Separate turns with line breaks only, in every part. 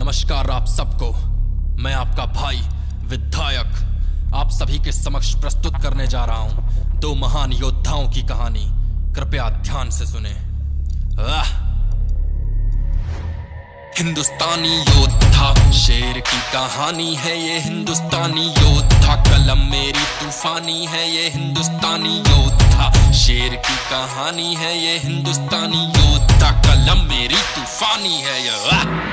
नमस्कार आप सबको। मैं आपका भाई विधायक आप सभी के समक्ष प्रस्तुत करने जा रहा हूं दो महान योद्धाओं की कहानी। कृपया ध्यान से सुने। हिंदुस्तानी योद्धा शेर की कहानी है ये। हिंदुस्तानी योद्धा कलम मेरी तूफानी है ये। हिंदुस्तानी योद्धा शेर की कहानी है ये। हिंदुस्तानी योद्धा कलम मेरी तूफानी है ये।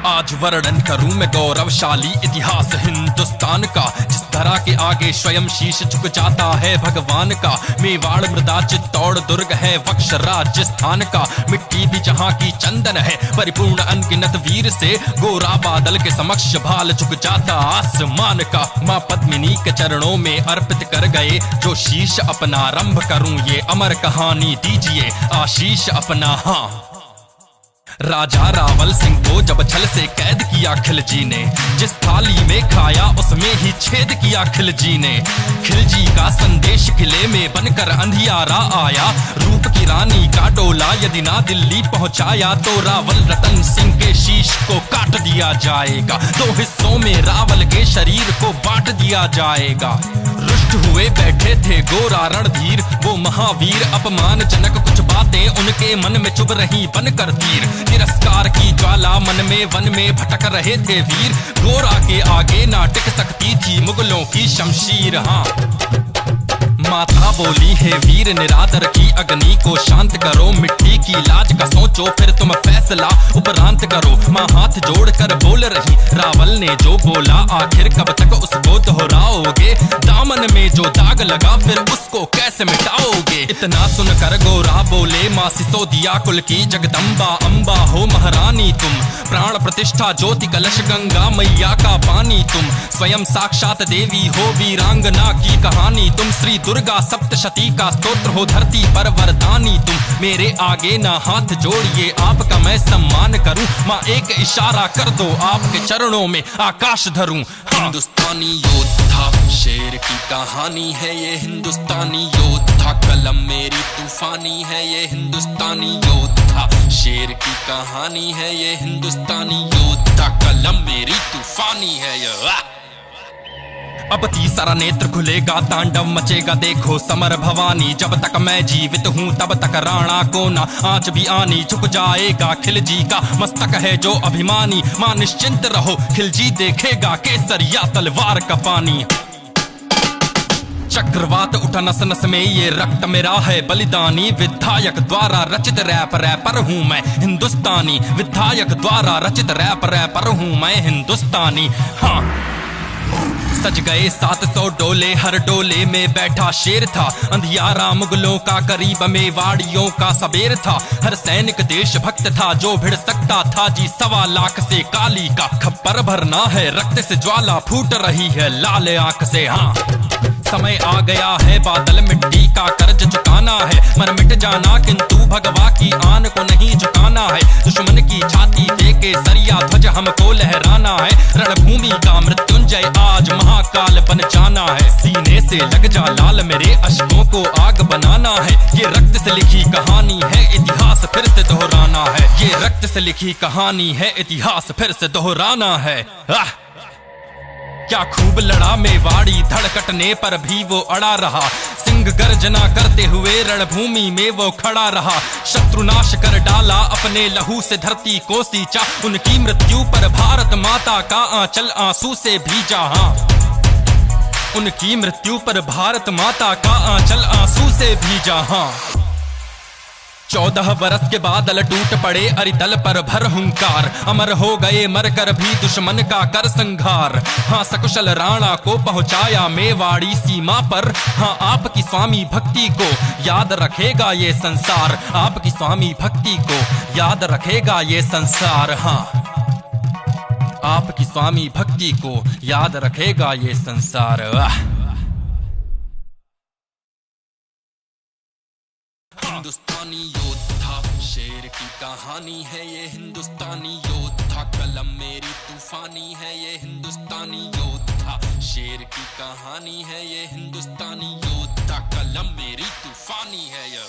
आज वर्णन करूं मैं गौरवशाली इतिहास हिंदुस्तान का, जिस धरा के आगे स्वयं शीश झुक जाता है भगवान का। मेवाड़ मृदा चित्तौड़ दुर्ग है वक्ष राजस्थान का। मिट्टी भी जहां की चंदन है परिपूर्ण अनगिनत वीर से। गोरा बादल के समक्ष भाल झुक जाता आसमान का। मां पद्मिनी के चरणों में अर्पित कर गए जो शीश अपना। आरंभ करूं ये अमर कहानी, दीजिए आशीष अपना। हाँ, राजा रावल सिंह को जब छल से कैद किया खिलजी ने, जिस थाली में खाया उसमें ही छेद किया खिलजी ने। खिलजी का संदेश किले में बनकर अंधियारा आया। रूप की रानी का डोला यदि ना दिल्ली पहुंचाया तो रावल रतन सिंह के शीश को काट दिया जाएगा। दो हिस्सों में रावल के शरीर को बांट दिया जाएगा। रुष्ट हुए बैठे थे गोरा रणधीर, वो महावीर। अपमानजनक कुछ बातें उनके मन में चुभ रही बनकर तीर। तिरस्कार की ज्वाला मन में वन में भटक रहे थे वीर। गोरा के आगे ना टिक सकती थी मुगलों की शमशीर। हाँ, माता बोली है वीर निरादर की अग्नि को शांत करो। मिट्टी की लाज का सोचो फिर तुम फैसला उपरांत करो। माँ हाथ जोड़कर बोल रही, रावल ने जो बोला आखिर कब तक उसको दोहराओगे। दामन में जो दाग लगा फिर उसको कैसे मिटाओगे। इतना सुनकर गोरा बोले, माँ सिसोदिया कुल की जगदम्बा अम्बा हो महारानी तुम। प्राण प्रतिष्ठा ज्योति कलश गंगा मैया का पानी तुम। स्वयं साक्षात देवी हो वीरांगना की कहानी तुम। श्री दुर्गा सप्तशती का स्तोत्र हो धरती पर वरदानी तुम। मेरे आगे ना हाथ जोड़िए आपका मैं सम्मान करूं। माँ एक इशारा कर दो आपके चरणों में आकाश धरूं। हिंदुस्तानी योद्धा शेर की कहानी है ये। हिंदुस्तानी योद्धा कलम मेरी तूफानी है ये। हिंदुस्तानी योद्धा शेर की कहानी है ये। हिंदुस्तानी योद्धा कलम मेरी तूफानी है ये। अब तीसरा नेत्र खुलेगा, तांडव मचेगा देखो समर भवानी। जब तक मैं जीवित हूँ तब तक राणा को ना आंच भी आनी। झुक जाएगा खिलजी का मस्तक है जो अभिमानी। मां निश्चिंत रहो खिलजी देखेगा केसरिया तलवार का पानी। चक्रवात उठा नस नस में ये रक्त मेरा है बलिदानी। विधायक द्वारा रचित रैपर हूँ मैं हिंदुस्तानी। विधायक द्वारा रचित रैपर हूँ मैं हिंदुस्तानी। हाँ, सज गए 700 डोले, हर डोले में बैठा शेर था। अंधियारा मुगलों का करीब मेवाड़ियों का सबेर था। हर सैनिक देशभक्त था जो भिड़ सकता था जी 1.25 लाख से काली का। खप्पर भरना है रक्त से ज्वाला फूट रही है लाल आंख से। हाँ, समय आ गया है बादल मिट्टी का कर्ज चुकाना है। मर मिट जाना किंतु भगवा की आन को नहीं झुकाना है। दुश्मन की छाती देके सरिया ध्वज हमको लहराना है। रणभूमि का मृत्युंजय आज महाकाल बन जाना है। सीने से लग जा लाल मेरे अश्कों को आग बनाना है। ये रक्त से लिखी कहानी है इतिहास फिर से दोहराना है। ये रक्त से लिखी कहानी है इतिहास फिर से दोहराना है। क्या खूब लड़ा मेवाड़ी, धड़कटने पर भी वो अड़ा रहा। सिंह गर्जना करते हुए रणभूमि में वो खड़ा रहा। शत्रुनाश कर डाला अपने लहू से धरती को सींचा। उनकी मृत्यु पर भारत माता का आंचल आंसू से भीजा। हाँ, उनकी मृत्यु पर भारत माता का आंचल आंसू से भीजा। हाँ, 14 बरस के बादल टूट पड़े अरितल पर भर हुंकार। अमर हो गए मरकर भी दुश्मन का कर संघार। हाँ, सकुशल राणा को पहुंचाया मेवाड़ी सीमा पर। हाँ, आपकी स्वामी भक्ति को याद रखेगा ये संसार। आपकी स्वामी भक्ति को याद रखेगा ये संसार। हाँ, आपकी स्वामी भक्ति को याद रखेगा ये संसार। हिंदुस्तानी योद्धा शेर की कहानी है ये। हिंदुस्तानी योद्धा कलम मेरी तूफानी है ये। हिंदुस्तानी योद्धा शेर की कहानी है ये। हिंदुस्तानी योद्धा कलम मेरी तूफानी है ये।